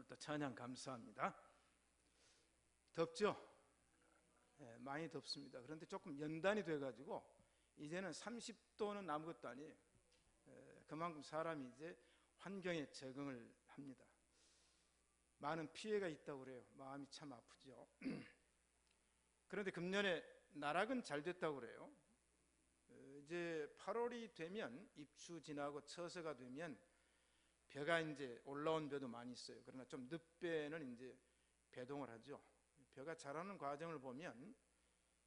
오늘도 찬양 감사합니다. 덥죠? 많이 덥습니다. 그런데 조금 연단이 돼가지고 이제는 30도는 아무것도 아니에요. 그만큼 사람이 이제 환경에 적응을 합니다. 많은 피해가 있다고 그래요. 마음이 참 아프죠. 그런데 금년에 나락은 잘 됐다고 그래요. 이제 8월이 되면 입추 지나고 처서가 되면 벼가 이제 올라온 벼도 많이 있어요. 그러나 좀 늦배는 이제 배동을 하죠. 벼가 자라는 과정을 보면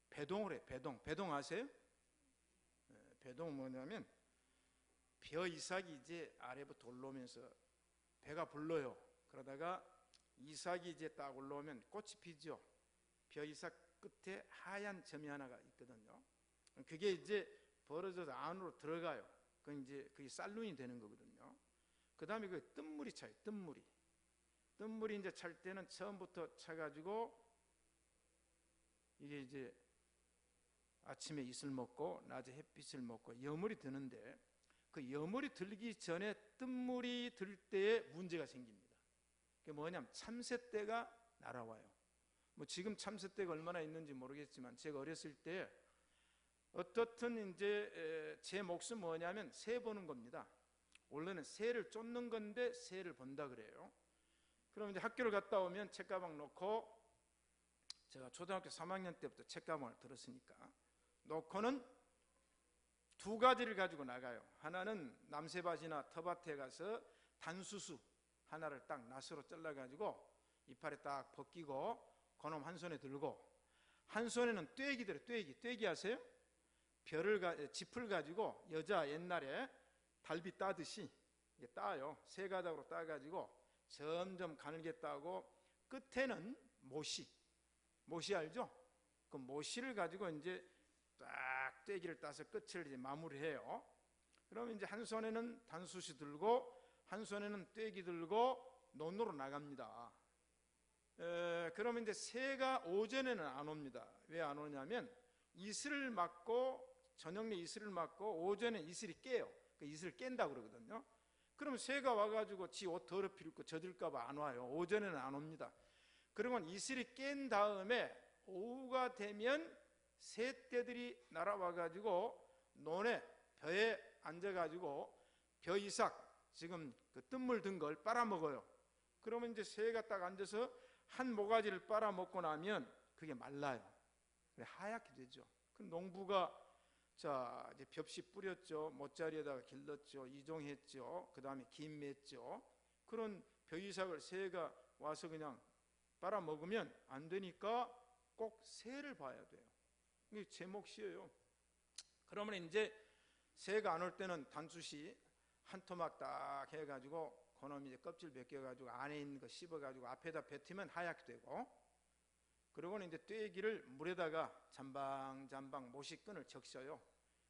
배동을 해요. 배동 아세요? 배동은 뭐냐면 벼 이삭이 이제 아래부터 올라오면서 배가 불러요. 그러다가 이삭이 이제 딱 올라오면 꽃이 피죠. 벼 이삭 끝에 하얀 점이 하나가 있거든요. 그게 이제 벌어져서 안으로 들어가요. 그건 이제 그게 쌀눈이 되는 거거든요. 그 다음에 그 뜬물이 차요. 뜬물이 이제 찰 때는 처음부터 차가지고 이게 이제 아침에 이슬 먹고 낮에 햇빛을 먹고 여물이 드는데 그 여물이 들기 전에 뜬물이 들 때에 문제가 생깁니다. 그게 뭐냐면 참새떼가 날아와요. 뭐 지금 참새떼가 얼마나 있는지 모르겠지만 제가 어렸을 때 어떻든 이제 제 몫은 뭐냐면 새 보는 겁니다. 원래는 새를 쫓는 건데 새를 본다 그래요. 그럼 이제 학교를 갔다 오면 책가방 놓고, 제가 초등학교 3학년 때부터 책가방을 들었으니까 놓고는 두 가지를 가지고 나가요. 하나는 남새밭이나 텃밭에 가서 단수수 하나를 딱 낫으로 잘라가지고 이파리 딱 벗기고 그놈 한 손에 들고, 한 손에는 떼기 들어요. 떼기 아세요? 짚을 가지고 여자 옛날에 달비 따듯이 따요. 세 가닥으로 따가지고 점점 가늘게 따고 끝에는 모시 알죠? 그 모시를 가지고 이제 딱 떼기를 따서 끝을 이제 마무리해요. 그러면 이제 한 손에는 단수시 들고 한 손에는 떼기 들고 논으로 나갑니다. 그러면 이제 새가 오전에는 안 옵니다. 왜 안 오냐면 이슬을 맞고, 저녁에 이슬을 맞고 오전에 이슬이 깨요. 그 이슬을 깬다고 그러거든요. 그러면 새가 와가지고 지 옷 더럽힐 젖을까 봐 안 와요. 오전에는 안 옵니다. 그러면 이슬이 깬 다음에 오후가 되면 새떼들이 날아와가지고 논에 벼에 앉아가지고 벼 이삭, 지금 그 뜬물 든 걸 빨아먹어요. 그러면 이제 새가 딱 앉아서 한 모가지를 빨아먹고 나면 그게 말라요. 하얗게 되죠. 그 농부가 자 이제 벽시 뿌렸죠. 못자리에다가 길렀죠. 이종했죠. 그 다음에 김 맸죠. 그런 벼이삭을 새가 와서 그냥 빨아먹으면 안 되니까 꼭 새를 봐야 돼요. 이게 제 몫이에요. 그러면 이제 새가 안 올 때는 단수시 한 토막 딱 해가지고 그놈이 이제 껍질 벗겨가지고 안에 있는 거 씹어가지고 앞에다 뱉으면 하얗게 되고, 그리고는 이제 떼기를 물에다가 잠방 모시끈을 적셔요.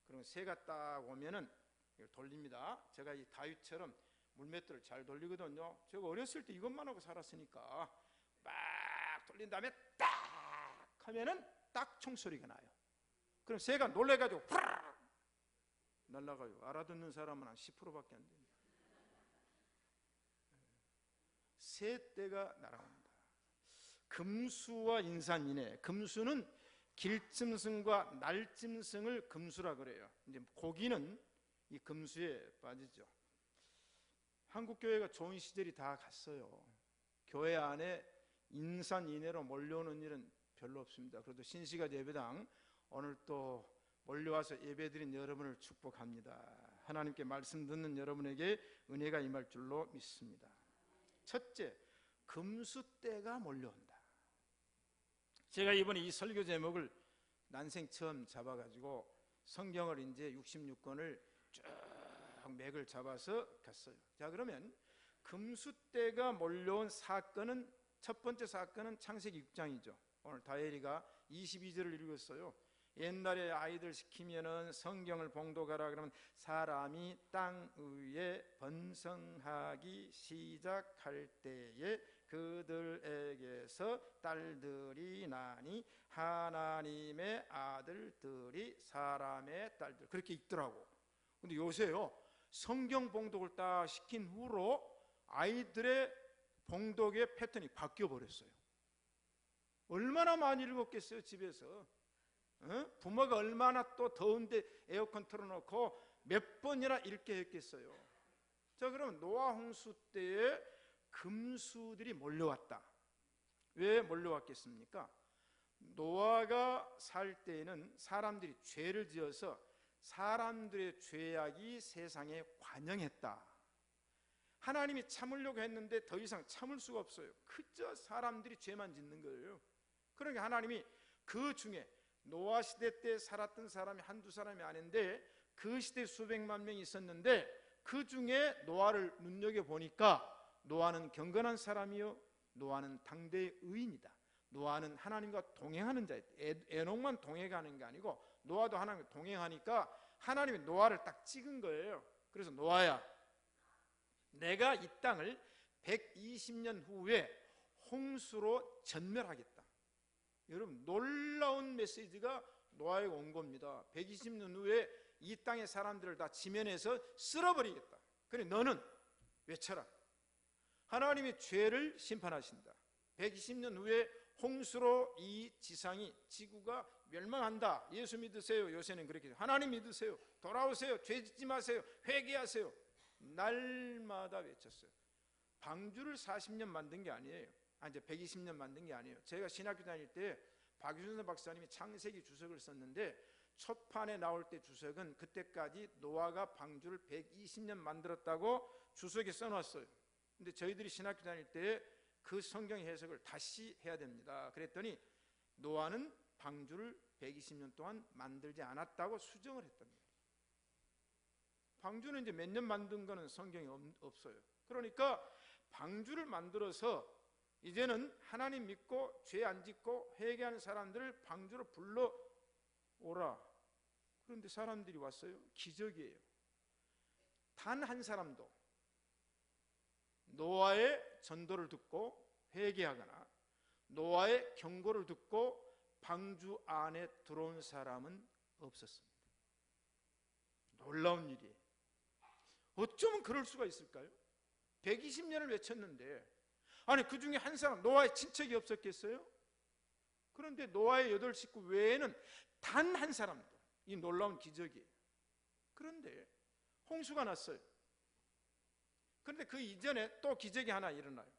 그러면 새가 딱 오면은 이걸 돌립니다. 제가 이 다윗처럼 물맷돌을 잘 돌리거든요. 제가 어렸을 때 이것만 하고 살았으니까 막 돌린 다음에 딱 하면은 딱 총소리가 나요. 그럼 새가 놀래가지고 후락 날아가요. 알아듣는 사람은 한 10%밖에 안 됩니다. 새떼가 날아옵니다. 금수와 인산이네. 금수는 길짐승과 날짐승을 금수라 그래요. 이제 고기는 이 금수에 빠지죠. 한국 교회가 좋은 시절이 다 갔어요. 교회 안에 인산인해로 몰려오는 일은 별로 없습니다. 그래도 신시가 예배당 오늘 또 몰려와서 예배드린 여러분을 축복합니다. 하나님께 말씀 듣는 여러분에게 은혜가 임할 줄로 믿습니다. 첫째, 금수떼가 몰려온다. 제가 이번에 이 설교 제목을 난생 처음 잡아가지고 성경을 이제 66권을 쭉 맥을 잡아서 갔어요. 자, 그러면 금수떼가 몰려온 사건은, 첫 번째 사건은 창세기 6장이죠. 오늘 다혜리가 22절을 읽었어요. 옛날에 아이들 시키면은 성경을 봉독하라 그러면 사람이 땅 위에 번성하기 시작할 때에 그들에게서 딸들이 나니 하나님의 아들들이 사람의 딸들, 그렇게 읽더라고. 근데 요새요 성경 봉독을 딱 시킨 후로 아이들의 봉독의 패턴이 바뀌어 버렸어요. 얼마나 많이 읽었겠어요, 집에서. 부모가 얼마나 또 더운데 에어컨 틀어놓고 몇 번이나 읽게 했겠어요. 자, 그럼 노아 홍수 때에 금수들이 몰려왔다. 왜 몰려왔겠습니까? 노아가 살 때에는 사람들이 죄를 지어서 사람들의 죄악이 세상에 관영했다. 하나님이 참으려고 했는데 더 이상 참을 수가 없어요. 그저 사람들이 죄만 짓는 거예요. 그러니까 하나님이 그 중에 노아 시대 때 살았던 사람이 한두 사람이 아닌데 그 시대에 수백만 명이 있었는데 그 중에 노아를 눈여겨보니까 노아는 경건한 사람이요, 노아는 당대의 의인이다. 노아는 하나님과 동행하는 자예요. 에녹만 동행하는 게 아니고 노아도 하나님과 동행하니까 하나님이 노아를 딱 찍은 거예요. 그래서 노아야, 내가 이 땅을 120년 후에 홍수로 전멸하겠다. 여러분, 놀라운 메시지가 노아에게 온 겁니다. 120년 후에 이 땅의 사람들을 다 지면에서 쓸어버리겠다. 그래, 너는 외쳐라. 하나님이 죄를 심판하신다. 120년 후에 홍수로 이 지상이, 지구가 멸망한다. 예수 믿으세요. 요새는 그렇게 하나님 믿으세요. 돌아오세요. 죄 짓지 마세요. 회개하세요. 날마다 외쳤어요. 방주를 40년 만든 게 아니에요. 이제 120년 만든 게 아니에요. 제가 신학교 다닐 때 박유선 박사님이 창세기 주석을 썼는데 첫판에 나올 때 주석은 그때까지 노아가 방주를 120년 만들었다고 주석에 써놨어요. 근데 저희들이 신학교 다닐 때 그 성경 해석을 다시 해야 됩니다. 그랬더니 노아는 방주를 120년 동안 만들지 않았다고 수정을 했단 말이에요. 방주는 이제 몇 년 만든 거는 성경에 없어요. 그러니까 방주를 만들어서 이제는 하나님 믿고 죄 안 짓고 회개하는 사람들을 방주로 불러오라. 그런데 사람들이 왔어요. 기적이에요. 단 한 사람도 노아의 전도를 듣고 회개하거나 노아의 경고를 듣고 방주 안에 들어온 사람은 없었습니다. 놀라운 일이에요. 어쩌면 그럴 수가 있을까요? 120년을 외쳤는데, 아니 그 중에 한 사람, 노아의 친척이 없었겠어요? 그런데 노아의 8 식구 외에는 단 한 사람도, 이 놀라운 기적이에요. 그런데 홍수가 났어요. 그런데 그 이전에 또 기적이 하나 일어나요.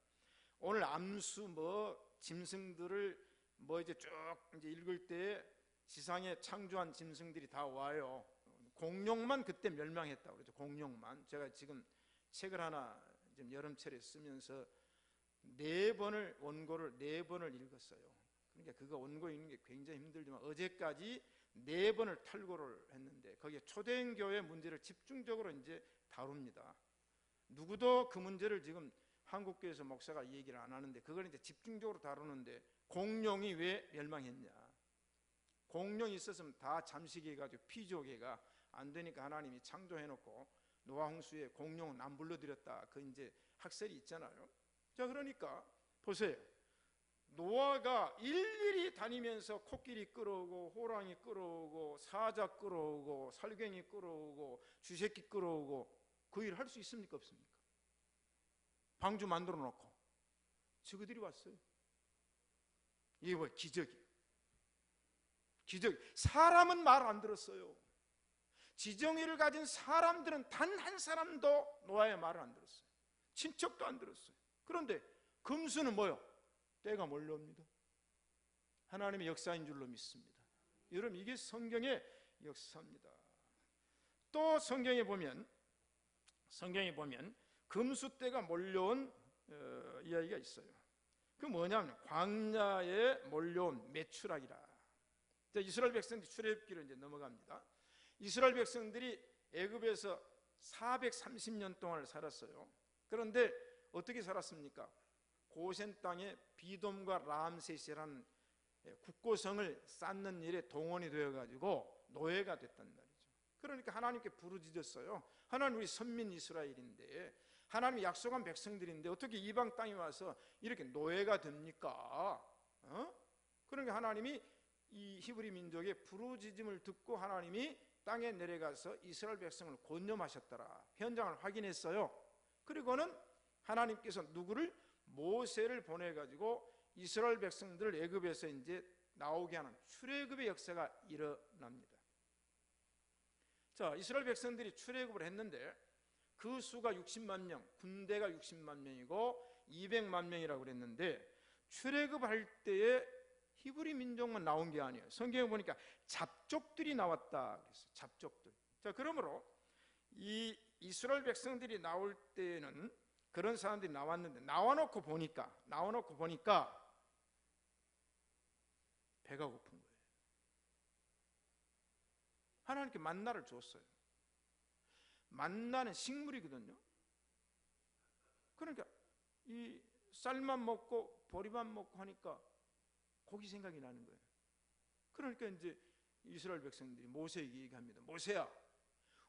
오늘 암수 짐승들을 이제 쭉 이제 읽을 때 지상에 창조한 짐승들이 다 와요. 공룡만 그때 멸망했다고 그러죠. 공룡만. 제가 지금 책을 하나 지금 여름철에 쓰면서 원고를 4번을 읽었어요. 그러니까 그거 원고 읽는 게 굉장히 힘들지만 어제까지 4번을 탈고를 했는데 거기에 초대교회 문제를 집중적으로 이제 다룹니다. 누구도 그 문제를 지금 한국교회에서 목사가 얘기를 안 하는데 그걸 이제 집중적으로 다루는데 공룡이 왜 멸망했냐? 공룡이 있었으면 다 잠식해가지고 피조개가 안 되니까 하나님이 창조해놓고 노아 홍수에 공룡은 안 불러들였다. 그 이제 학설이 있잖아요. 자, 그러니까 보세요. 노아가 일일이 다니면서 코끼리 끌어오고 호랑이 끌어오고 사자 끌어오고 살쾡이 끌어오고 쥐새끼 끌어오고 그 일 할 수 있습니까? 없습니까? 방주 만들어 놓고 저그들이 왔어요. 이게 뭐 기적이에요. 기적. 사람은 말 안 들었어요. 지정의를 가진 사람들은 단 한 사람도 노아의 말을 안 들었어요. 친척도 안 들었어요. 그런데 금수는 뭐요? 때가 몰려옵니다. 하나님의 역사인 줄로 믿습니다. 여러분, 이게 성경의 역사입니다. 또 성경에 보면 금수 때가 몰려온 이야기가 있어요. 그 뭐냐면 광야에 몰려온 메추라기라. 이스라엘 백성들이 출애굽기로 이제 넘어갑니다. 이스라엘 백성들이 애굽에서 430년 동안을 살았어요. 그런데 어떻게 살았습니까? 고센 땅에 비돔과 람셋이라는 국고성을 쌓는 일에 동원이 되어가지고 노예가 됐단 말이죠. 그러니까 하나님께 부르짖었어요. 하나님, 우리 선민 이스라엘인데, 하나님이 약속한 백성들인데 어떻게 이방 땅에 와서 이렇게 노예가 됩니까? 그러니까 하나님이 이 히브리 민족의 부르짖음을 듣고 하나님이 땅에 내려가서 이스라엘 백성을 권념하셨더라. 현장을 확인했어요. 그리고는 하나님께서 누구를? 모세를 보내 가지고 이스라엘 백성들을 애굽에서 이제 나오게 하는 출애굽의 역사가 일어납니다. 자, 이스라엘 백성들이 출애굽을 했는데 그 수가 60만 명, 군대가 60만 명이고 200만 명이라고 그랬는데 출애굽할 때에 히브리 민족만 나온 게 아니에요. 성경에 보니까 잡족들이 나왔다 그랬어요. 잡족들. 자, 그러므로 이 이스라엘 백성들이 나올 때에는 그런 사람들이 나왔는데 나와놓고 보니까 배가 고픈 거예요. 하나님께 만나를 줬어요. 만나는 식물이거든요. 그러니까 이 쌀만 먹고 보리밥 먹고 하니까 고기 생각이 나는 거예요. 그러니까 이제 이스라엘 백성들이 모세에게 얘기합니다. 모세야,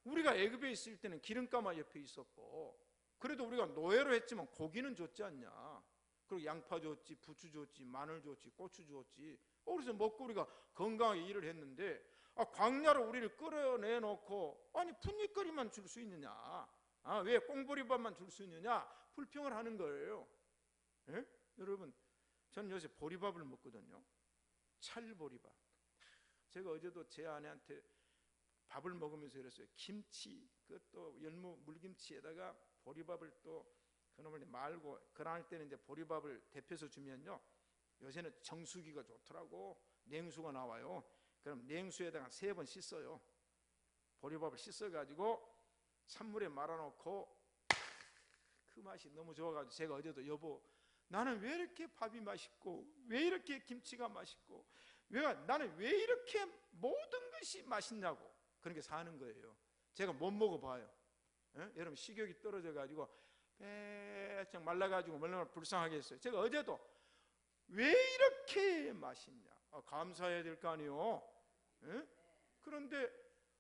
우리가 애굽에 있을 때는 기름가마 옆에 있었고 그래도 우리가 노예로 했지만 고기는 줬지 않냐. 그리고 양파 줬지, 부추 줬지, 마늘 줬지, 고추 줬지. 그래서 먹고 우리가 건강하게 일을 했는데 광야로 우리를 끌어내놓고 아니 풋잎거리만 줄 수 있느냐, 왜 꽁보리밥만 줄 수 있느냐 불평을 하는 거예요. 예? 여러분, 저는 요새 보리밥을 먹거든요. 찰보리밥. 제가 어제도 제 아내한테 밥을 먹으면서 그랬어요. 김치, 그것도 열무 물김치에다가 보리밥을 또 그놈을 말고 그럴 때는 이제 보리밥을 데펴서 주면요, 요새는 정수기가 좋더라고. 냉수가 나와요. 그럼 냉수에다가 3번 씻어요. 보리밥을 씻어가지고 찬물에 말아놓고 그 맛이 너무 좋아가지고 제가 어제도 여보, 나는 왜 이렇게 밥이 맛있고 왜 이렇게 김치가 맛있고 나는 왜 이렇게 모든 것이 맛있냐고 그렇게 사는 거예요. 제가 못 먹어봐요. 여러분, 식욕이 떨어져가지고 빼짝 말라가지고 얼마나 불쌍하겠어요. 제가 어제도 왜 이렇게 맛있냐, 감사해야 될 거 아니에요. 그런데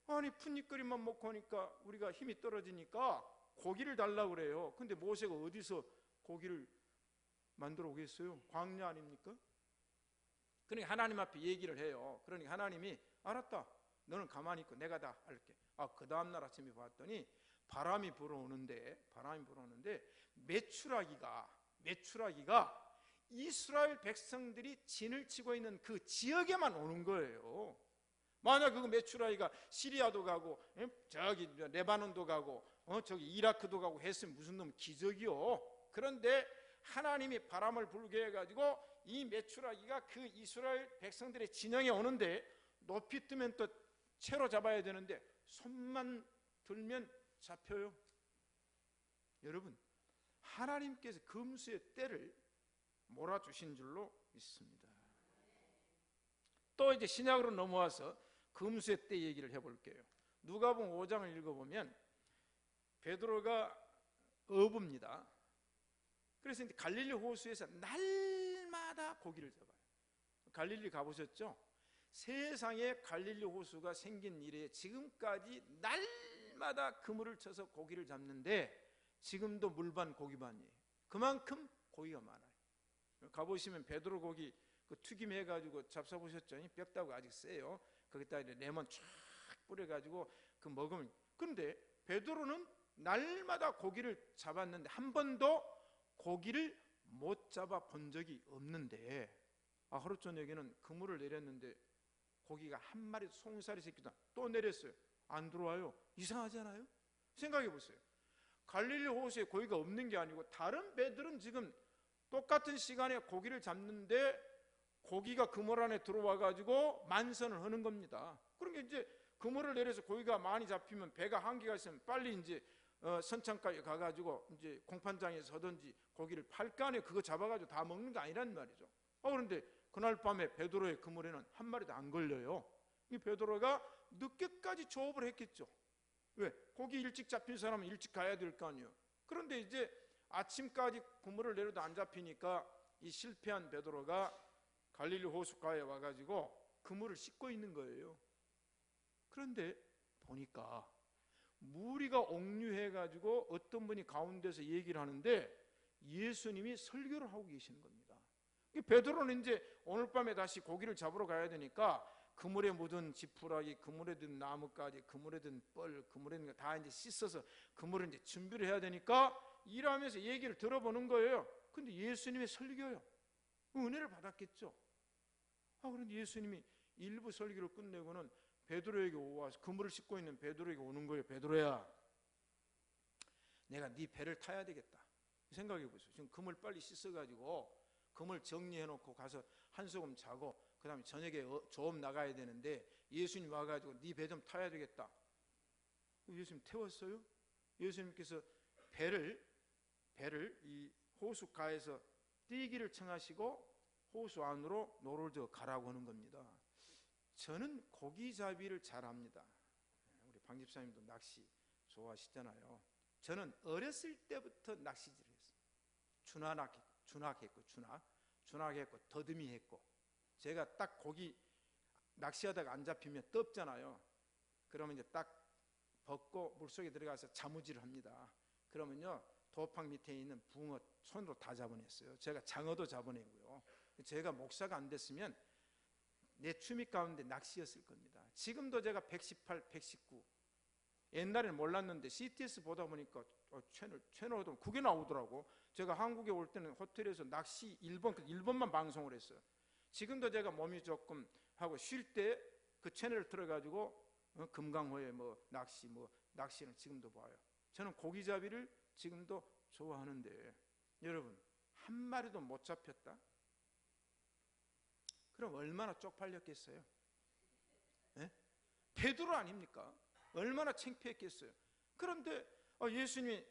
아니 풋잎거리만 먹고 하니까 우리가 힘이 떨어지니까 고기를 달라고 그래요. 근데 모세가 어디서 고기를 만들어 오겠어요? 광야 아닙니까? 그러니까 하나님 앞에 얘기를 해요. 그러니까 하나님이 알았다, 너는 가만히 있고 내가 다 할게. 그 다음날 아침에 봤더니 바람이 불어오는데 메추라기가 이스라엘 백성들이 진을 치고 있는 그 지역에만 오는 거예요. 만약 그 메추라기가 시리아도 가고 저기 레바논도 가고 저기 이라크도 가고 했으면 무슨 놈 기적이요. 그런데 하나님이 바람을 불게 해가지고 이 메추라기가 그 이스라엘 백성들의 진영에 오는데 높이 뜨면 또 채로 잡아야 되는데 손만 들면 잡혀요. 여러분, 하나님께서 금수의 때를 몰아주신 줄로 믿습니다. 또 이제 신약으로 넘어와서 금수의 때 얘기를 해볼게요. 누가복음 5장을 읽어보면 베드로가 어부입니다. 그래서 이제 갈릴리 호수에서 날마다 고기를 잡아요. 갈릴리 가보셨죠? 세상에 갈릴리 호수가 생긴 이래 지금까지 날마다 그물을 쳐서 고기를 잡는데 지금도 물반 고기반이에요. 그만큼 고기가 많아요. 가보시면 베드로 고기 그 튀김해가지고 잡숴보셨죠? 뼈다구 아직 세요. 거기다 레몬 쫙 뿌려가지고 그 먹으면. 그런데 베드로는 날마다 고기를 잡았는데 한 번도 고기를 못 잡아 본 적이 없는데 하루 저녁에는 그물을 내렸는데 고기가 한 마리 송사리 새끼도 또 내렸어요. 안 들어와요. 이상하지 않아요? 생각해 보세요. 갈릴리 호수에 고기가 없는 게 아니고 다른 배들은 지금 똑같은 시간에 고기를 잡는데 고기가 그물 안에 들어와 가지고 만선을 하는 겁니다. 그러니까 이제 그물을 내려서 고기가 많이 잡히면 배가 한계가 있으면 빨리 이제 선창가에 가가지고 이제 공판장에서 하든지 고기를 팔 거 아니에요. 그거 잡아가지고 다 먹는 게 아니란 말이죠. 그런데 그날 밤에 베드로의 그물에는 한 마리도 안 걸려요. 이 베드로가 늦게까지 조업을 했겠죠. 왜? 고기 일찍 잡힌 사람은 일찍 가야 될 거 아니에요. 그런데 이제 아침까지 그물을 내려도 안 잡히니까 이 실패한 베드로가 갈릴리 호숫가에 와가지고 그물을 씻고 있는 거예요. 그런데 보니까 무리가 옥류해가지고 어떤 분이 가운데서 얘기를 하는데 예수님이 설교를 하고 계시는 겁니다. 베드로는 이제 오늘 밤에 다시 고기를 잡으러 가야 되니까 그물에 묻은 지푸라기, 그물에 든 나뭇가지, 그물에 든 뻘, 그물에 든 거 다 이제 씻어서 그물을 이제 준비를 해야 되니까 일하면서 얘기를 들어보는 거예요. 근데 예수님의 설교요. 은혜를 받았겠죠. 그런데 예수님이 일부 설교를 끝내고는 베드로에게 와서 그물을 씻고 있는 베드로에게 오는 거예요. 베드로야, 내가 네 배를 타야 되겠다. 생각해 보세요. 지금 그물 빨리 씻어가지고 그물 정리해놓고 가서 한 소금 자고 그 다음에 저녁에 조업 나가야 되는데 예수님 와가지고 네 배 좀 타야 되겠다. 예수님 태웠어요? 예수님께서 배를 이 호숫가에서 뛰기를 청하시고 호수 안으로 노를 저 가라고 하는 겁니다. 저는 고기잡이를 잘합니다. 우리 방 집사님도 낚시 좋아하시잖아요. 저는 어렸을 때부터 낚시질을 했어요. 준학했고 더듬이 했고, 제가 딱 고기 낚시하다가 안 잡히면 떴잖아요. 그러면 이제 딱 벗고 물속에 들어가서 자무질을 합니다. 그러면요, 도팍 밑에 있는 붕어 손으로 다 잡아냈어요. 제가 장어도 잡아내고요. 제가 목사가 안 됐으면 내 취미 가운데 낚시였을 겁니다. 지금도 제가 118, 119. 옛날에는 몰랐는데 CTS 보다 보니까 채널도 그게 나오더라고. 제가 한국에 올 때는 호텔에서 낚시 일본만 방송을 했어요. 지금도 제가 몸이 조금 하고 쉴 때 그 채널을 틀어가지고 금강호에 낚시는 지금도 봐요. 저는 고기잡이를 지금도 좋아하는데, 여러분, 한 마리도 못 잡혔다? 그럼 얼마나 쪽팔렸겠어요? 네? 베드로 아닙니까? 얼마나 창피했겠어요? 그런데 예수님이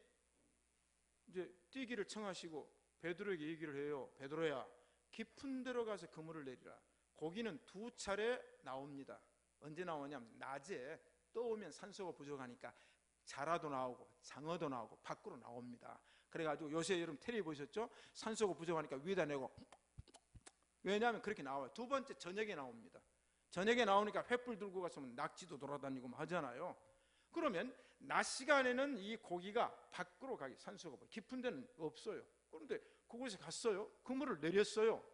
이제 뛰기를 청하시고 베드로에게 얘기를 해요. 베드로야, 깊은 데로 가서 그물을 내리라. 고기는 2차례 나옵니다. 언제 나오냐면 낮에 떠오면 산소가 부족하니까 자라도 나오고 장어도 나오고 밖으로 나옵니다. 그래가지고 요새 여러분 텔레비 보셨죠? 산소가 부족하니까 위에다 내고, 왜냐하면 그렇게 나와요. 2번째 저녁에 나옵니다. 저녁에 나오니까 횃불 들고 가서 낙지도 돌아다니고 하잖아요. 그러면 낮 시간에는 이 고기가 밖으로 가기, 산소가 깊은 데는 없어요. 그런데 그곳에 갔어요. 그물을 내렸어요.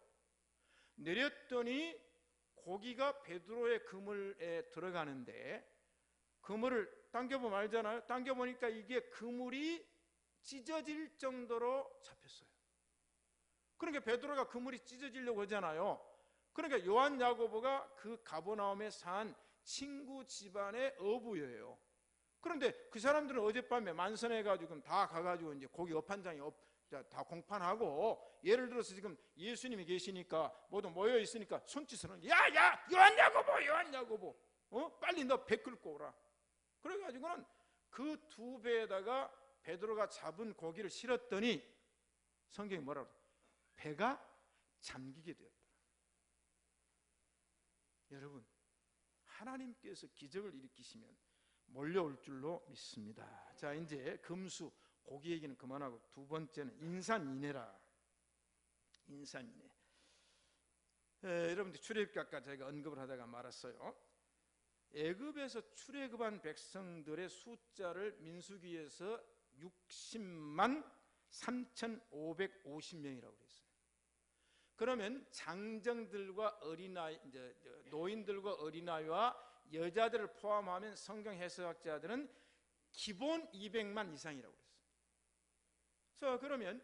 내렸더니 고기가 베드로의 그물에 들어가는데, 그물을 당겨보면 알잖아요. 당겨보니까 이게 그물이 찢어질 정도로 잡혔어요. 그러니까 베드로가 그물이 찢어지려고 하잖아요. 그러니까 요한 야고보가 그 가버나움에 산 친구 집안의 어부예요. 그런데 그 사람들은 어젯밤에 만선해가지고 다 가가지고 이제 고기 업한장에 다 공판하고, 예를 들어서 지금 예수님이 계시니까 모두 모여 있으니까 손짓을 하는, 야 요한 야고보 빨리 너 배 끌고 오라. 그래가지고는 그 2배에다가 베드로가 잡은 고기를 실었더니 성경이 뭐라고 그래요? 배가 잠기게 되었다. 여러분, 하나님께서 기적을 일으키시면 몰려올 줄로 믿습니다. 자, 이제 금수 고기 얘기는 그만하고 2번째는 인산인해라. 인산인해. 여러분들 출애굽기 아까 제가 언급을 하다가 말았어요. 애굽에서 출애굽한 백성들의 숫자를 민수기에서 60만 3,550명이라고 그랬어요. 그러면 장정들과 어린아이, 이제 노인들과 어린아이와 여자들을 포함하면 성경 해석학자들은 기본 200만 이상이라고 그랬어요. 자, 그러면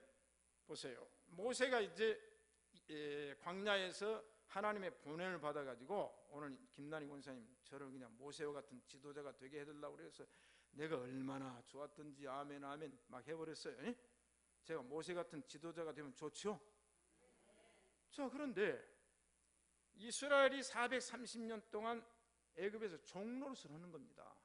보세요. 모세가 이제 광야에서 하나님의 보냄을 받아가지고, 오늘 김난희 권사님 저를 그냥 모세와 같은 지도자가 되게 해달라고 그래서 내가 얼마나 좋았던지 아멘 아멘 막 해버렸어요. 제가 모세 같은 지도자가 되면 좋죠? 자, 그런데 이스라엘이 430년 동안 애굽에서 종노릇을 하는 겁니다.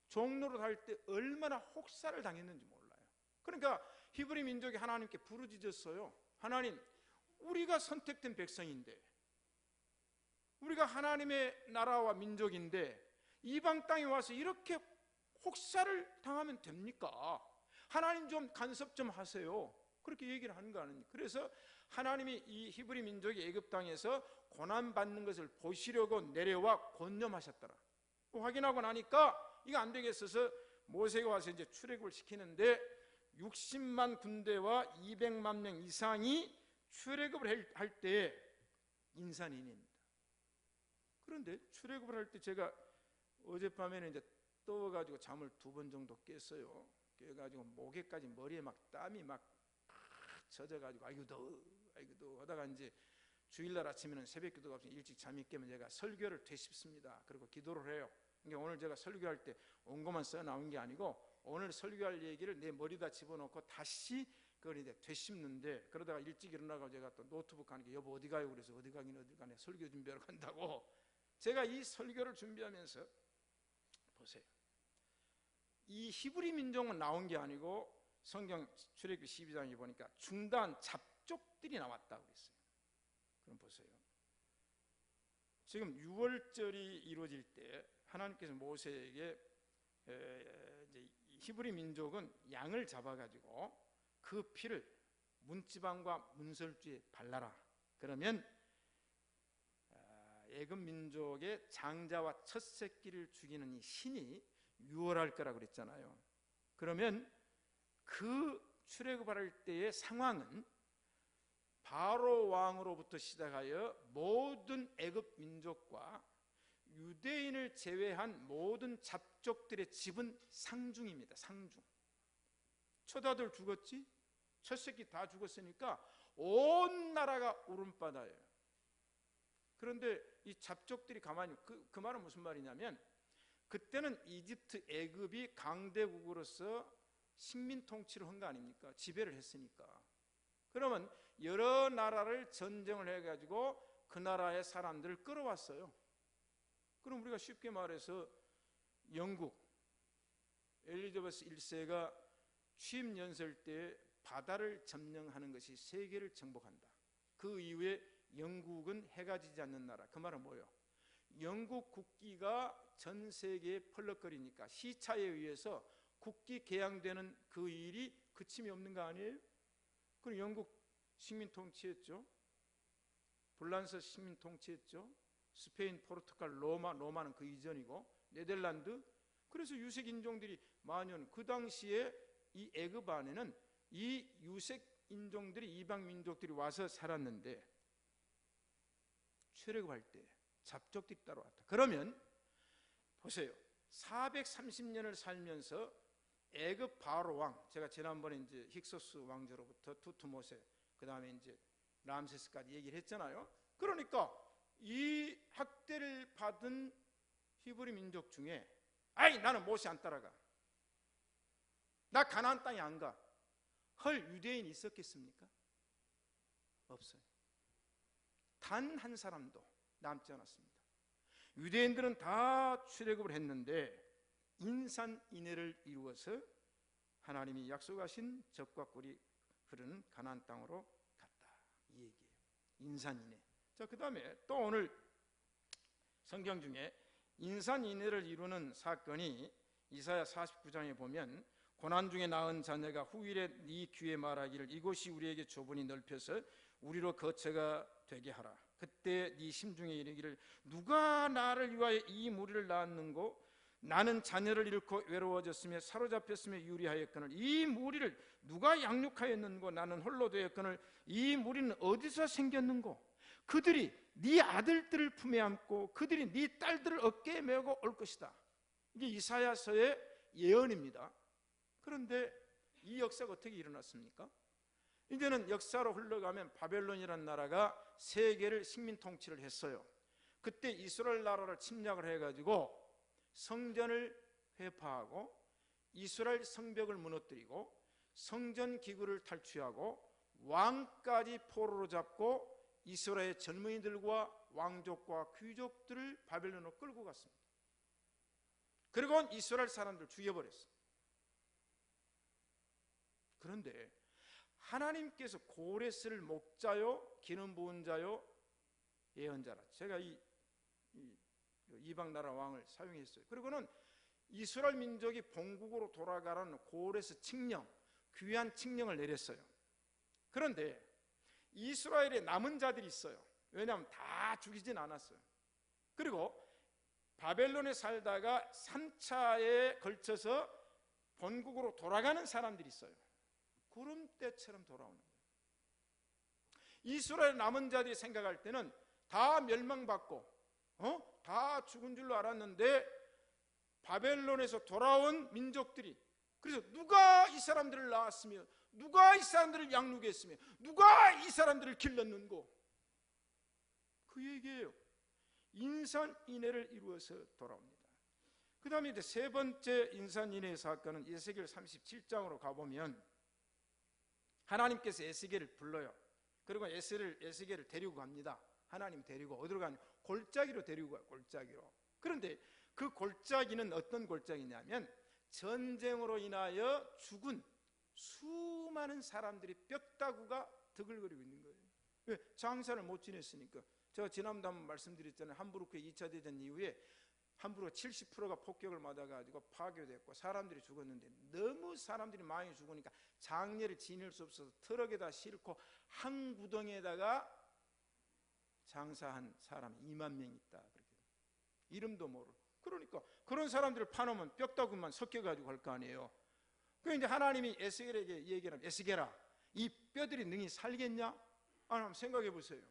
종노릇 할 때 얼마나 혹사를 당했는지 몰라요. 그러니까 히브리 민족이 하나님께 부르짖었어요. 하나님, 우리가 선택된 백성인데, 우리가 하나님의 나라와 민족인데 이방 땅에 와서 이렇게 혹사를 당하면 됩니까? 하나님 좀 간섭 좀 하세요. 그렇게 얘기를 하는 거 아닙니까? 그래서 하나님이 이 히브리 민족이 애굽 땅에서 고난받는 것을 보시려고 내려와 권념하셨더라. 확인하고 나니까 이거 안 되겠어서 모세가 와서 이제 출애굽을 시키는데 60만 군대와 200만 명 이상이 출애굽을 할 때 인산인해입니다. 그런데 출애굽을 할 때 제가 어젯밤에는 이제 떠가지고 잠을 2번 정도 깼어요. 깨가지고 목에까지 머리에 막 땀이 막 젖어가지고 아이고 더워 하다가 이제 주일날 아침에는 새벽 기도가 없으니 일찍 잠이 깨면 제가 설교를 되씹습니다. 그리고 기도를 해요. 그러니까 오늘 제가 설교할 때 온 것만 써 나온 게 아니고 오늘 설교할 얘기를 내 머리에다 집어넣고 다시 그걸 이제 되씹는데, 그러다가 일찍 일어나고 제가 또 노트북 하니까 여보 어디 가요? 그래서 어디 가긴 어디 가네, 설교 준비하러 간다고. 제가 이 설교를 준비하면서 보세요. 이 히브리 민족은 나온 게 아니고 성경 출애굽기 12장에 보니까 중단 잡족들이 나왔다고 그랬어요. 그럼 보세요. 지금 6월절이 이루어질 때 하나님께서 모세에게 이제 히브리 민족은 양을 잡아가지고 그 피를 문지방과 문설주에 발라라. 그러면 애굽 민족의 장자와 첫 새끼를 죽이는 이 신이 유월할 거라고 그랬잖아요. 그러면 그 출애굽할 때의 상황은 바로 왕으로부터 시작하여 모든 애굽 민족과 유대인을 제외한 모든 잡족들의 집은 상중입니다. 상중. 처자들 죽었지? 첫 새끼 다 죽었으니까 온 나라가 울음바다예요. 그런데 이 잡족들이 가만히, 그 말은 무슨 말이냐면 그때는 이집트 애굽이 강대국으로서 식민 통치를 한 거 아닙니까? 지배를 했으니까. 그러면 여러 나라를 전쟁을 해가지고 그 나라의 사람들을 끌어왔어요. 그럼 우리가 쉽게 말해서 영국 엘리자베스 1세가 취임 연설 때 바다를 점령하는 것이 세계를 정복한다. 그 이후에 영국은 해가 지지 않는 나라. 그 말은 뭐예요? 영국 국기가 전 세계에 펄럭거리니까 시차에 의해서 국기 개양되는 그 일이 그침이 없는 거 아니에요? 그럼 영국 식민 통치했죠. 불란서 식민 통치했죠. 스페인, 포르투갈, 로마는 그 이전이고 네덜란드. 그래서 유색 인종들이 만연, 그 당시에 이 애굽 안에는 이 유색 인종들이, 이방 민족들이 와서 살았는데 출애굽할 때 잡족들이 따라왔다. 그러면 보세요. 430년을 살면서 애굽 바로 왕, 제가 지난번에 이제 힉소스 왕조로부터 투트모세, 그 다음에 이제 람세스까지 얘기를 했잖아요. 그러니까 이 학대를 받은 히브리 민족 중에 아이 나는 모세 안 따라가, 나 가나안 땅에 안 가, 헐 유대인이 있었겠습니까? 없어요. 단 한 사람도 남지 않았습니다. 유대인들은 다 출애굽을 했는데 인산인해를 이루어서 하나님이 약속하신 젖과 꿀이 흐르는 가나안 땅으로 갔다, 이 얘기예요. 인산인해. 자, 그 다음에 또 오늘 성경 중에 인산인해를 이루는 사건이 이사야 49장에 보면 고난 중에 낳은 자녀가 후일에 네 귀에 말하기를 이곳이 우리에게 좁으니 넓혀서 우리로 거처가 되게 하라. 그때 네 심중에 이르기를 누가 나를 위하여 이 무리를 낳았는고 나는 자녀를 잃고 외로워졌으며 사로잡혔으며 유리하였거늘 이 무리를 누가 양육하였는고 나는 홀로 되었거늘 이 무리는 어디서 생겼는고 그들이 네 아들들을 품에 안고 그들이 네 딸들을 어깨에 메고 올 것이다. 이게 이사야서의 예언입니다. 그런데 이 역사가 어떻게 일어났습니까? 이제는 역사로 흘러가면 바벨론이라는 나라가 세계를 식민 통치를 했어요. 그때 이스라엘 나라를 침략을 해가지고 성전을 회파하고 이스라엘 성벽을 무너뜨리고 성전 기구를 탈취하고 왕까지 포로로 잡고 이스라엘 젊은이들과 왕족과 귀족들을 바벨론으로 끌고 갔습니다. 그리고 이스라엘 사람들 죽여버렸어요. 그런데 하나님께서 고레스를 목자요 기름 부은 자요 예언자라, 제가 이 이방 나라 왕을 사용했어요. 그리고는 이스라엘 민족이 본국으로 돌아가라는 고레스 칙령, 귀한 칙령을 내렸어요. 그런데 이스라엘에 남은 자들이 있어요. 왜냐하면 다 죽이진 않았어요. 그리고 바벨론에 살다가 3차에 걸쳐서 본국으로 돌아가는 사람들이 있어요. 구름대처럼 돌아오는 거예요. 이스라엘 남은 자들이 생각할 때는 다 멸망받고 다 죽은 줄로 알았는데 바벨론에서 돌아온 민족들이, 그래서 누가 이 사람들을 낳았으며 누가 이 사람들을 양육했으며 누가 이 사람들을 길렀는고? 그 얘기예요. 인산인해를 이루어서 돌아옵니다. 그 다음에 이제 세 번째 인산인해 사건은 에스겔 37장으로 가보면 하나님께서 에스겔을 불러요. 그리고 에스겔을 데리고 갑니다. 하나님 데리고 어디로 가냐? 골짜기로 데리고 가요. 골짜기로. 그런데 그 골짜기는 어떤 골짜기냐면 전쟁으로 인하여 죽은 수많은 사람들이 뼈다구가 드글거리고 있는 거예요. 왜? 장사를 못 지냈으니까. 제가 지난번에 한번 말씀드렸잖아요. 함부르크 2차 대전 이후에 함부르크 70%가 폭격을 맞아가지고 파괴됐고 사람들이 죽었는데 너무 사람들이 많이 죽으니까 장례를 지낼 수 없어서 트럭에다 싣고 한 구덩이에다가 장사한 사람이 2만 명 있다. 그렇게 이름도 모르고. 그러니까 그런 사람들을 파놓으면 뼈다구만 섞여가지고 할 거 아니에요. 그러니까 이제 하나님이 에스겔에게 얘기를 하면 에스겔아, 이 뼈들이 능히 살겠냐? 한번 생각해 보세요.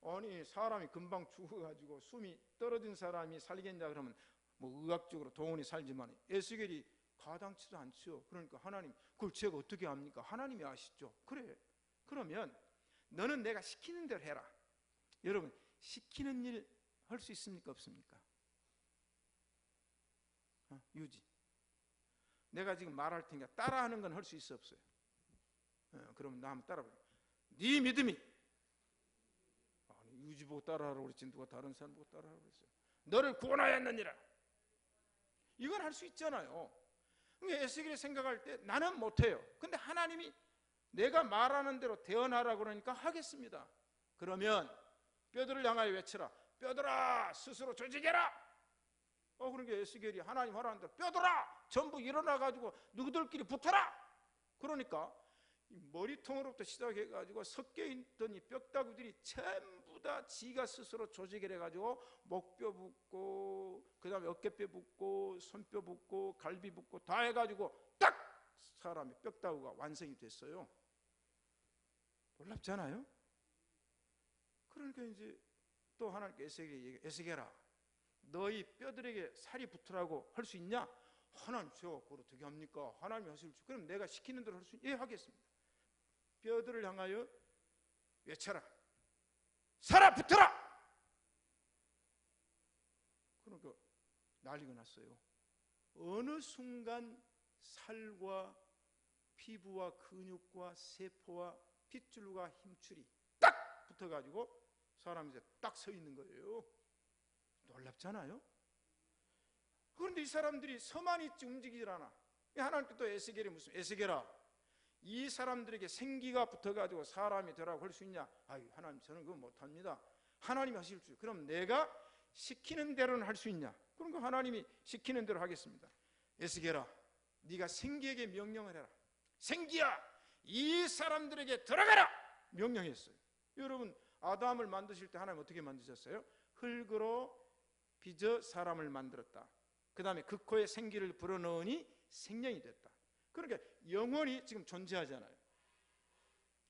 아니 사람이 금방 죽어가지고 숨이 떨어진 사람이 살겠냐 그러면 뭐 의학적으로 동원이 살지만 에스겔이 가당치도 않죠. 그러니까 하나님 그걸 제가 어떻게 합니까? 하나님이 아시죠. 그래, 그러면 너는 내가 시키는 대로 해라. 여러분 시키는 일 할 수 있습니까? 없습니까? 유지, 내가 지금 말할 테니까 따라하는 건 할 수 있어 없어요? 그러면 나 한번 따라해봐요. 네 믿음이, 아니 유지 보고 따라하라고 그랬지 누가 다른 사람 보고 따라하라고 그랬어요? 너를 구원하였느니라. 이건 할 수 있잖아요. 그러니까 에스겔이 생각할 때 나는 못해요. 근데 하나님이 내가 말하는 대로 대언하라고 그러니까 하겠습니다. 그러면 뼈들을 향하여 외치라. 뼈들아 스스로 조직해라. 그러니까 에스겔이 하나님 하라는 대로 뼈들아 전부 일어나가지고 누구들끼리 붙어라. 그러니까 이 머리통으로부터 시작해가지고 섞여있던 이 뼈다구들이 전부 다 지가 스스로 조직을 해가지고 목뼈 붙고 그 다음에 어깨뼈 붙고 손뼈 붙고 갈비 붙고 다 해가지고 딱 사람의 뼈다구가 완성이 됐어요. 놀랍잖아요. 그러니까 이제 또 하나님께 에스겔에게 얘기해. 에스겔아, 너희 뼈들에게 살이 붙으라고 할 수 있냐? 하나님 저 그걸 어떻게 합니까? 하나님이 하실 줄. 그럼 내가 시키는 대로 할 수 있냐? 예, 하겠습니다. 뼈들을 향하여 외쳐라. 살아 붙어라. 그러니까 난리가 났어요. 어느 순간 살과 피부와 근육과 세포와 핏줄과 힘줄이 딱 붙어가지고 사람이 이제 딱 서 있는 거예요. 놀랍잖아요. 그런데 이 사람들이 서만 있지 움직이질 않아. 하나님께 또 에스겔이 무슨 에스겔아, 이 사람들에게 생기가 붙어가지고 사람이 되라고 할 수 있냐? 아유 하나님 저는 그거 못합니다. 하나님이 하실 줄. 그럼 내가 시키는 대로는 할 수 있냐? 그러니까 하나님이 시키는 대로 하겠습니다. 에스겔아, 네가 생기에게 명령을 해라. 생기야, 이 사람들에게 들어가라 명령했어요. 여러분 아담을 만드실 때 하나님 어떻게 만드셨어요? 흙으로 빚어 사람을 만들었다. 그 다음에 그 코에 생기를 불어넣으니 생명이 됐다. 그러니까 영혼이 지금 존재하잖아요.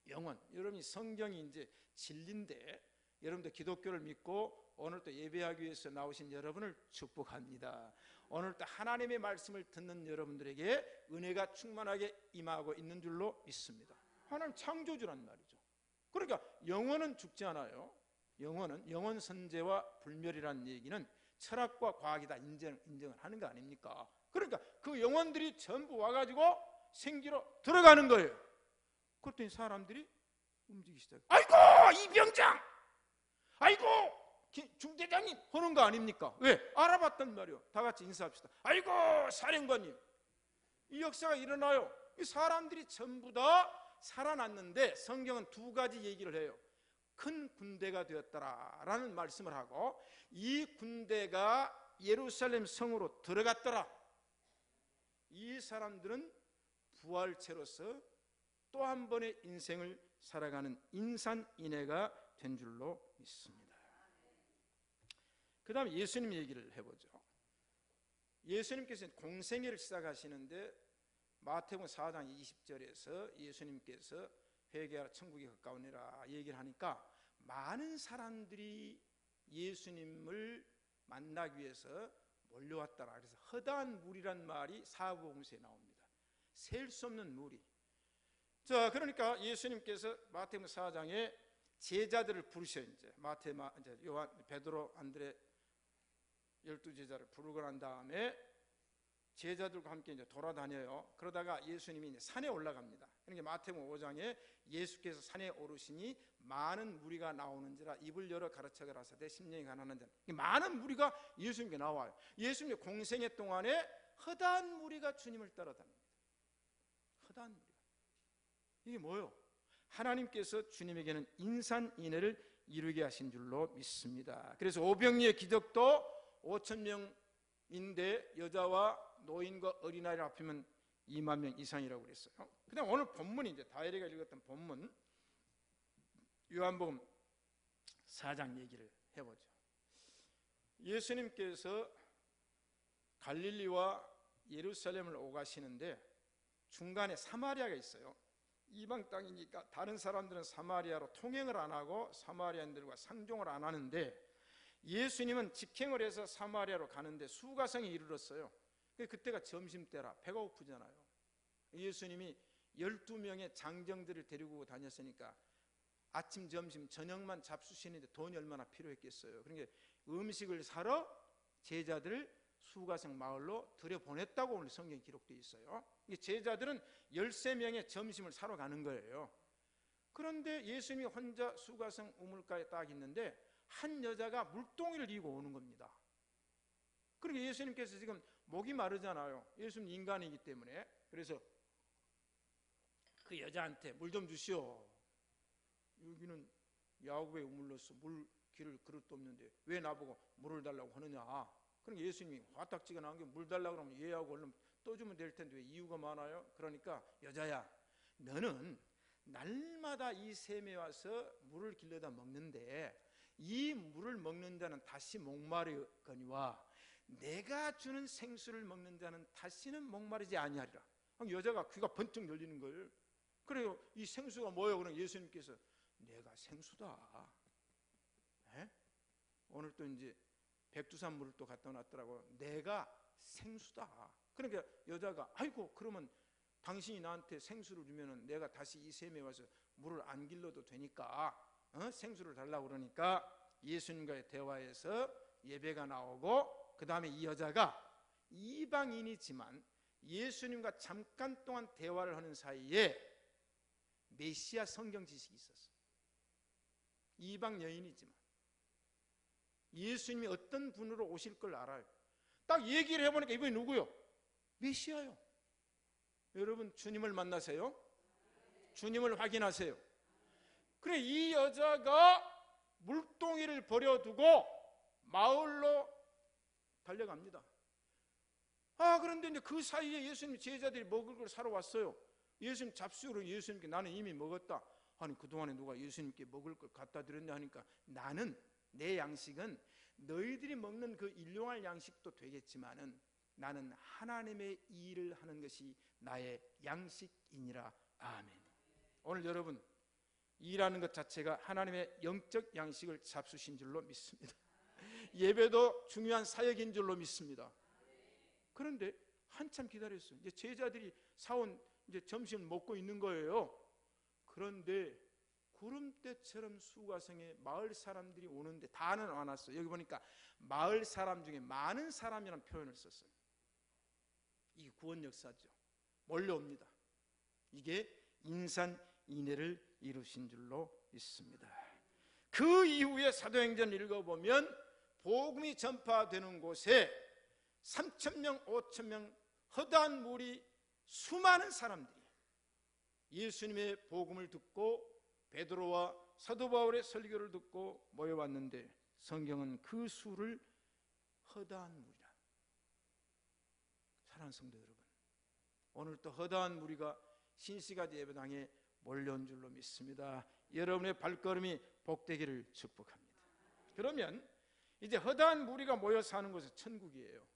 영혼. 여러분이 성경이 이제 진리인데 여러분들 기독교를 믿고 오늘 또 예배하기 위해서 나오신 여러분을 축복합니다. 오늘 또 하나님의 말씀을 듣는 여러분들에게 은혜가 충만하게 임하고 있는 줄로 믿습니다. 하나님 창조주란 말이죠. 그러니까 영혼은 죽지 않아요. 영혼 선재와 불멸이라는 얘기는 철학과 과학이 다 인정을 하는 거 아닙니까? 그러니까 그 영혼들이 전부 와가지고 생기로 들어가는 거예요. 그랬더니 사람들이 움직이기 시작해요. 아이고 이 병장, 아이고 중대장님 하는 거 아닙니까? 왜? 알아봤단 말이에요. 다 같이 인사합시다. 아이고 사령관님. 이 역사가 일어나요. 이 사람들이 전부 다 살아났는데 성경은 두 가지 얘기를 해요. 큰 군대가 되었더라라는 말씀을 하고 이 군대가 예루살렘 성으로 들어갔더라. 이 사람들은 부활체로서 또 한 번의 인생을 살아가는 인산인해가 된 줄로 믿습니다. 그 다음에 예수님 얘기를 해보죠. 예수님께서 공생애를 시작하시는데 마태복음 4장 20절에서 예수님께서 회개하라 천국이 가까우니라 얘기를 하니까 많은 사람들이 예수님을 만나기 위해서 몰려왔더라. 그래서 허다한 무리란 말이 사복음서에 나옵니다. 셀 수 없는 무리. 자, 그러니까 예수님께서 마태복음 4장에 제자들을 부르셔. 이제 이제 요한, 베드로, 안드레 12제자를 부르고 난 다음에 제자들과 함께 이제 돌아다녀요. 그러다가 예수님이 이제 산에 올라갑니다. 그러니까 마태복음 5장에 예수께서 산에 오르시니 많은 무리가 나오는지라 입을 열어 가르쳐 가라사대 심령이 가난한 자는, 많은 무리가 예수님께 나와요. 예수님의 공생애 동안에 허다한 무리가 주님을 따라다닙니다. 허다한 무리가. 이게 뭐예요? 하나님께서 주님에게는 인산인해를 이루게 하신 줄로 믿습니다. 그래서 오병이의 기적도 5,000명인데 여자와 노인과 어린아이를 합하면 2만 명 이상이라고 그랬어요. 그다음 오늘 본문이 이제 다이리가 읽었던 본문 요한복음 4장 얘기를 해보죠. 예수님께서 갈릴리와 예루살렘을 오가시는데 중간에 사마리아가 있어요. 이방 땅이니까 다른 사람들은 사마리아로 통행을 안 하고 사마리아인들과 상종을 안 하는데 예수님은 직행을 해서 사마리아로 가는데 수가성에 이르렀어요. 그때가 점심때라 배가 고프잖아요. 예수님이 12명의 장정들을 데리고 다녔으니까 아침, 점심, 저녁만 잡수시는데 돈이 얼마나 필요했겠어요. 그러니까 음식을 사러 제자들을 수가성 마을로 들여보냈다고 오늘 성경에 기록되어 있어요. 제자들은 13명의 점심을 사러 가는 거예요. 그런데 예수님이 혼자 수가성 우물가에 딱 있는데 한 여자가 물동이를 이고 오는 겁니다. 그러니까 예수님께서 지금 목이 마르잖아요. 예수님 인간이기 때문에. 그래서 그 여자한테 물 좀 주시오. 여기는 야곱의 우물로서 물 기를 그릇도 없는데 왜 나보고 물을 달라고 하느냐. 그러니까 예수님이 화딱지근한 게 물 달라고 그러면 얘하고 얼른 떠주면 될 텐데 왜 이유가 많아요? 그러니까 여자야, 너는 날마다 이 샘에 와서 물을 길러다 먹는데 이 물을 먹는 자는 다시 목마르거니와 내가 주는 생수를 먹는 자는 다시는 목마르지 아니하리라. 여자가 귀가 번쩍 열리는 거예요. 그래요. 이 생수가 뭐예요? 그럼 예수님께서 내가 생수다. 에? 오늘 또 이제 백두산 물을 또 갖다 놨더라고. 내가 생수다. 그러니까 여자가 아이고 그러면 당신이 나한테 생수를 주면은 내가 다시 이 샘에 와서 물을 안 길러도 되니까 생수를 달라고 그러니까 예수님과의 대화에서 예배가 나오고 그 다음에 이 여자가 이방인이지만 예수님과 잠깐 동안 대화를 하는 사이에 메시아 성경 지식이 있었어요. 이방 여인이지만 예수님이 어떤 분으로 오실 걸 알아요. 딱 얘기를 해보니까 이분이 누구요? 메시아요. 여러분 주님을 만나세요. 주님을 확인하세요. 그래 이 여자가 물동이를 버려두고 마을로 달려갑니다. 그런데 이제 그 사이에 예수님 제자들이 먹을 걸 사러 왔어요. 예수님 잡수로 예수님께 나는 이미 먹었다. 아니 그동안에 누가 예수님께 먹을 걸 갖다 드렸냐 하니까 나는 내 양식은 너희들이 먹는 그 일용할 양식도 되겠지만은 나는 하나님의 일을 하는 것이 나의 양식이니라. 아멘. 오늘 여러분 일하는 것 자체가 하나님의 영적 양식을 잡수신 줄로 믿습니다. 예배도 중요한 사역인 줄로 믿습니다. 그런데 한참 기다렸어요. 이제 제자들이 사온 이제 점심을 먹고 있는 거예요. 그런데 구름대처럼 수가성에 마을 사람들이 오는데 다는 안 왔어요. 여기 보니까 마을 사람 중에 많은 사람이라는 표현을 썼어요. 이게 구원 역사죠. 몰려옵니다. 이게 인산인해를 이루신 줄로 있습니다. 그 이후에 사도행전 읽어보면 복음이 전파되는 곳에 3,000명, 5,000명 허다한 무리 수많은 사람들이 예수님의 복음을 듣고 베드로와 사도 바울의 설교를 듣고 모여왔는데 성경은 그 수를 허다한 무리라. 사랑하는 성도 여러분, 오늘 또 허다한 무리가 신시가지 예배당에 몰려온 줄로 믿습니다. 여러분의 발걸음이 복되기를 축복합니다. 그러면 이제 허다한 무리가 모여 사는 곳은 천국이에요.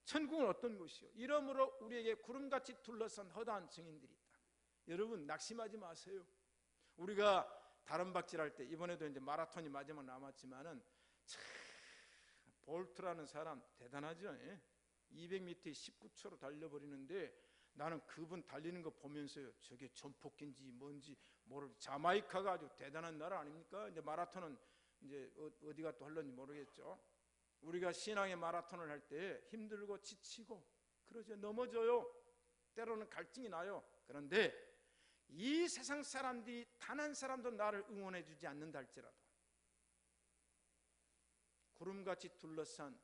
천국은 어떤 곳이요? 이러므로 우리에게 구름같이 둘러싼 허다한 증인들이 있다. 여러분 낙심하지 마세요. 우리가 다른 박질할 때 이번에도 이제 마라톤이 마지막 남았지만은 참 볼트라는 사람 대단하죠. 200m에 19초로 달려버리는데 나는 그분 달리는 거 보면서요, 저게 전폭기인지 뭔지 모르. 자마이카가 아주 대단한 나라 아닙니까? 이제 마라톤은 이제 어디가 또 할런지 모르겠죠. 우리가 신앙의 마라톤을 할 때 힘들고 지치고 그러죠. 넘어져요. 때로는 갈증이 나요. 그런데 이 세상 사람들이 단 한 사람도 나를 응원해 주지 않는다 할지라도 구름같이 둘러싼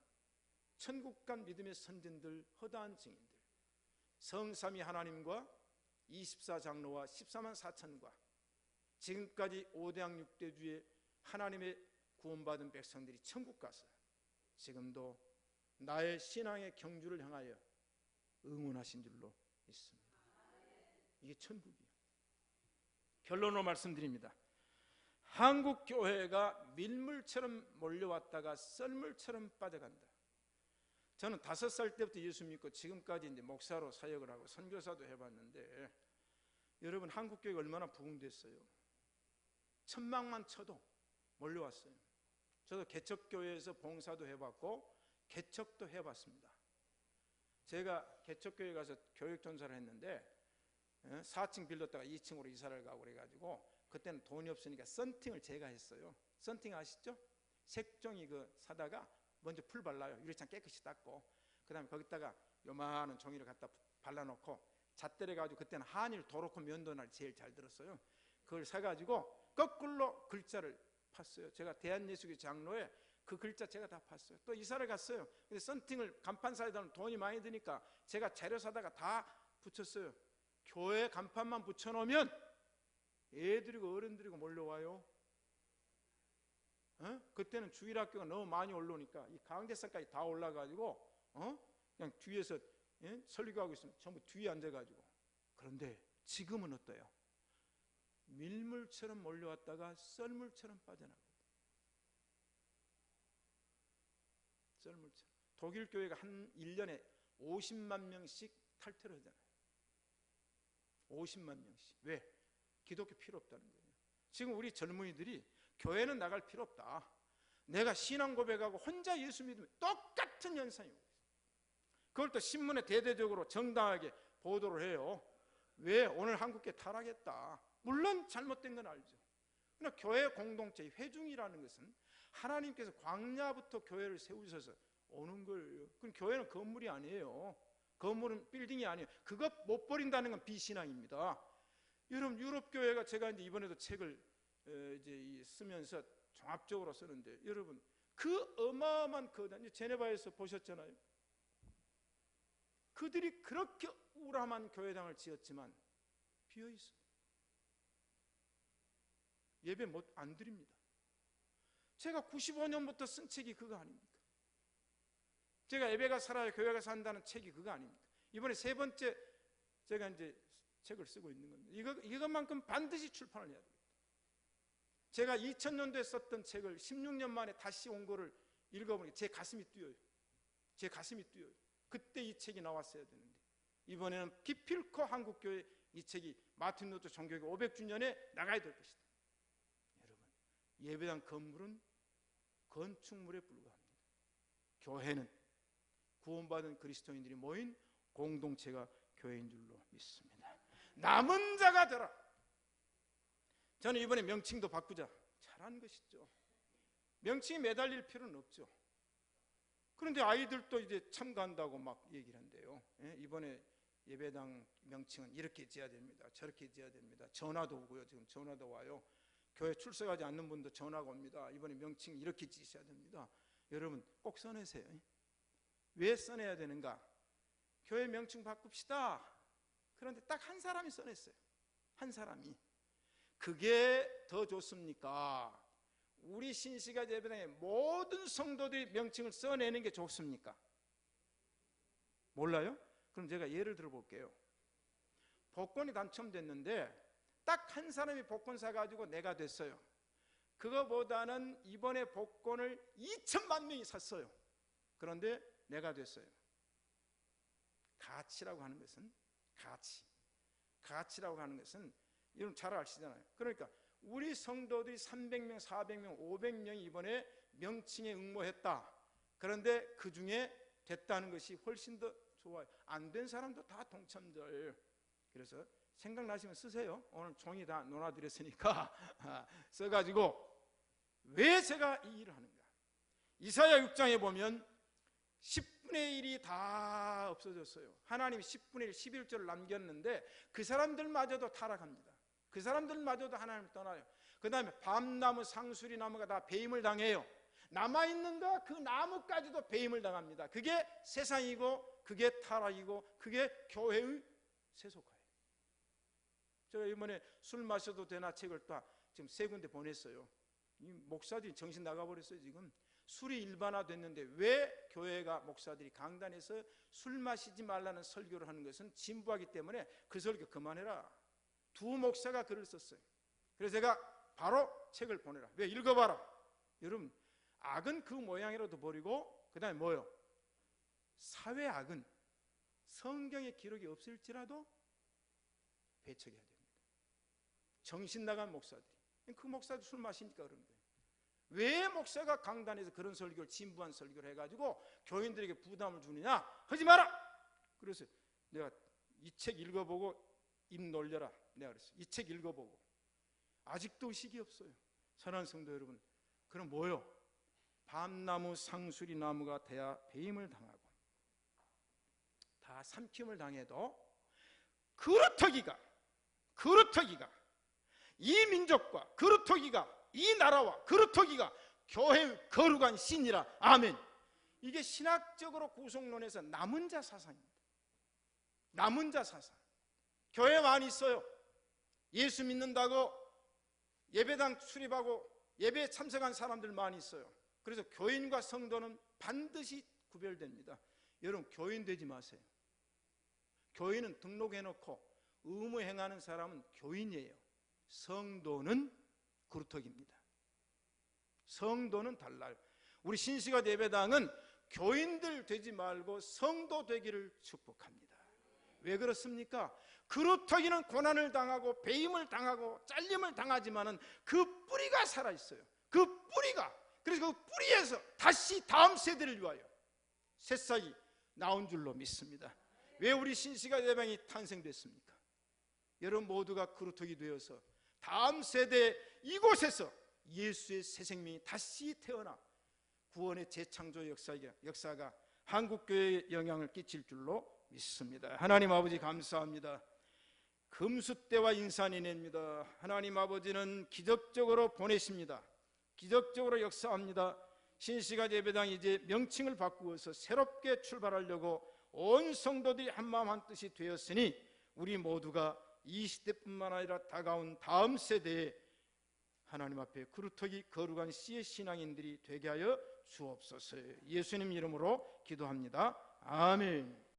천국간 믿음의 선진들, 허다한 증인들, 성삼위 하나님과 24장로와 14만 4천과 지금까지 5대양 6대주의 하나님의 구원받은 백성들이 천국 가서 지금도 나의 신앙의 경주를 향하여 응원하신 줄로 믿습니다. 이게 천국이에요. 결론으로 말씀드립니다. 한국 교회가 밀물처럼 몰려왔다가 썰물처럼 빠져간다. 저는 5살 때부터 예수 믿고 지금까지 이제 목사로 사역을 하고 선교사도 해봤는데, 여러분 한국 교회가 얼마나 부흥됐어요. 천막만 쳐도 몰려왔어요. 저도 개척교회에서 봉사도 해봤고 개척도 해봤습니다. 제가 개척교회 가서 교육전사를 했는데 4층 빌렸다가 2층으로 이사를 가고 그래가지고 그때는 돈이 없으니까 썬팅을 제가 했어요. 썬팅 아시죠? 색종이 사다가 먼저 풀 발라요. 유리창 깨끗이 닦고 그 다음에 거기다가 요만한 종이를 갖다 발라놓고 잣대래 가지고, 그때는 한일 도로코 면도날 제일 잘 들었어요. 그걸 사가지고 거꾸로 글자를 팠어요. 제가 대한예수교 장로에 그 글자 제가 다 팠어요. 또 이사를 갔어요. 근데 썬팅을 간판 사이다 돈이 많이 드니까 제가 재료 사다가 다 붙였어요. 교회 간판만 붙여놓으면 애들이고 어른들이고 몰려와요. 그때는 주일학교가 너무 많이 올라오니까 이 강대상까지 다 올라가지고 그냥 뒤에서 설교하고 있으면 전부 뒤에 앉아가지고. 그런데 지금은 어때요? 밀물처럼 몰려왔다가 썰물처럼 빠져나가고. 썰물처럼. 독일 교회가 한 1년에 50만 명씩 탈퇴를 하잖아요. 50만 명씩. 왜? 기독교 필요 없다는 거예요. 지금 우리 젊은이들이 교회는 나갈 필요 없다. 내가 신앙 고백하고 혼자 예수 믿으면 똑같은 현상이 오고 있어요. 그걸 또 신문에 대대적으로 정당하게 보도를 해요. 왜? 오늘 한국교회 타락했다. 물론 잘못된 건 알죠. 그러나 교회 공동체 회중이라는 것은 하나님께서 광야부터 교회를 세우셔서 오는 거예요. 그럼 교회는 건물이 아니에요. 건물은 빌딩이 아니에요. 그거 못 버린다는 건 비신앙입니다. 여러분 유럽 교회가, 제가 이제 이번에도 책을 이제 쓰면서 종합적으로 쓰는데, 여러분 그 어마어마한 거단, 제네바에서 보셨잖아요. 그들이 그렇게 우람한 교회당을 지었지만 비어 있어요. 예배 안 드립니다. 제가 95년부터 쓴 책이 그거 아닙니까? 제가 예배가 살아야 교회가 산다는 책이 그거 아닙니까? 이번에 3번째 제가 이제 책을 쓰고 있는 겁니다. 이것만큼 반드시 출판을 해야 됩니다. 제가 2000년도에 썼던 책을 16년 만에 다시 온 거를 읽어보니까 제 가슴이 뛰어요. 제 가슴이 뛰어요. 그때 이 책이 나왔어야 되는데, 이번에는 기필코 한국교회 이 책이 마틴 루터 종교개혁 500주년에 나가야 될 것이다. 여러분, 예배당 건물은 건축물에 불과합니다. 교회는 구원받은 그리스도인들이 모인 공동체가 교회인 줄로 믿습니다. 남은 자가 되라. 저는 이번에 명칭도 바꾸자. 잘한 것이죠. 명칭이 매달릴 필요는 없죠. 그런데 아이들도 이제 참가한다고 막 얘기를 한대요. 이번에 예배당 명칭은 이렇게 지어야 됩니다. 저렇게 지어야 됩니다. 전화도 오고요. 지금 전화도 와요. 교회 출석하지 않는 분도 전화가 옵니다. 이번에 명칭 이렇게 지으셔야 됩니다. 여러분 꼭 써내세요. 왜 써내야 되는가? 교회 명칭 바꿉시다. 그런데 딱 한 사람이 써냈어요. 한 사람이. 그게 더 좋습니까? 우리 신시가 예배당의 모든 성도들이 명칭을 써내는 게 좋습니까? 몰라요? 그럼 제가 예를 들어 볼게요. 복권이 당첨됐는데 딱 한 사람이 복권 사가지고 내가 됐어요. 그거보다는 이번에 복권을 2천만 명이 샀어요. 그런데 내가 됐어요. 가치라고 하는 것은 가치라고 하는 것은 여러분 잘 아시잖아요. 그러니까 우리 성도들이 300명, 400명, 500명이 이번에 명칭에 응모했다. 그런데 그 중에 됐다는 것이 훨씬 더 좋아요. 안 된 사람도 다 동참자예요. 그래서 생각나시면 쓰세요. 오늘 종이 다 놓아드렸으니까 써가지고 왜 제가 이 일을 하는가. 이사야 6장에 보면 10분의 1이 다 없어졌어요. 하나님이 10분의 1, 11절을 남겼는데 그 사람들마저도 타락합니다. 그 사람들마저도 하나님을 떠나요. 그 다음에 밤나무, 상수리 나무가 다 배임을 당해요. 남아있는가 그 나무까지도 배임을 당합니다. 그게 세상이고 그게 타락이고 그게 교회의 세속화예요. 제가 이번에 술 마셔도 되나 책을 또 지금 3군데 보냈어요. 이 목사들이 정신 나가버렸어요. 지금 술이 일반화됐는데 왜 교회가 목사들이 강단에서 술 마시지 말라는 설교를 하는 것은 진부하기 때문에 그 설교 그만해라. 2 목사가 글을 썼어요. 그래서 제가 바로 책을 보내라. 왜? 읽어봐라. 여러분, 악은 그 모양이라도 버리고 그 다음에 뭐요? 사회 악은 성경의 기록이 없을지라도 배척해야 됩니다. 정신 나간 목사들이, 그 목사도 술 마시니까 그런 거예요. 왜 목사가 강단에서 그런 설교를, 진부한 설교를 해가지고 교인들에게 부담을 주느냐? 하지 마라! 그래서 내가 이 책 읽어보고 입 놀려라. 내가 그랬어요. 이 책 읽어보고 아직도 의식이 없어요. 사랑하는 성도 여러분, 그럼 뭐요? 밤나무, 상수리 나무가 돼야 배임을 당하고 다 삼킴을 당해도 그루터기가 이 민족과 그루터기가 이 나라와 그루터기가 교회의 거룩한 신이라. 아멘. 이게 신학적으로 구속론에서 남은 자 사상입니다. 남은 자 사상. 교회 많이 있어요. 예수 믿는다고 예배당 출입하고 예배에 참석한 사람들 많이 있어요. 그래서 교인과 성도는 반드시 구별됩니다. 여러분, 교인 되지 마세요. 교인은 등록해놓고 의무 행하는 사람은 교인이에요. 성도는 그루터기입니다. 성도는 달라요. 우리 신시가 예배당은 교인들 되지 말고 성도 되기를 축복합니다. 왜 그렇습니까? 그루터기는 고난을 당하고 배임을 당하고 잘림을 당하지만은 그 뿌리가 살아있어요. 그 뿌리가, 그래서 그 뿌리에서 다시 다음 세대를 위하여 새싹이 나온 줄로 믿습니다. 왜 우리 신시가 예배당이 탄생됐습니까? 여러분 모두가 그루터기 되어서 다음 세대 이곳에서 예수의 새 생명이 다시 태어나 구원의 재창조 역사가 한국교회에 영향을 끼칠 줄로 믿습니다. 하나님 아버지 감사합니다. 금수대와 인산인해입니다. 하나님 아버지는 기적적으로 보내십니다. 기적적으로 역사합니다. 신시가 예배당이 이제 명칭을 바꾸어서 새롭게 출발하려고 온 성도들이 한마음 한뜻이 되었으니 우리 모두가 이 시대뿐만 아니라 다가온 다음 세대에 하나님 앞에 그루터기 거룩한 씨의 신앙인들이 되게 하여 주옵소서. 예수님 이름으로 기도합니다. 아멘.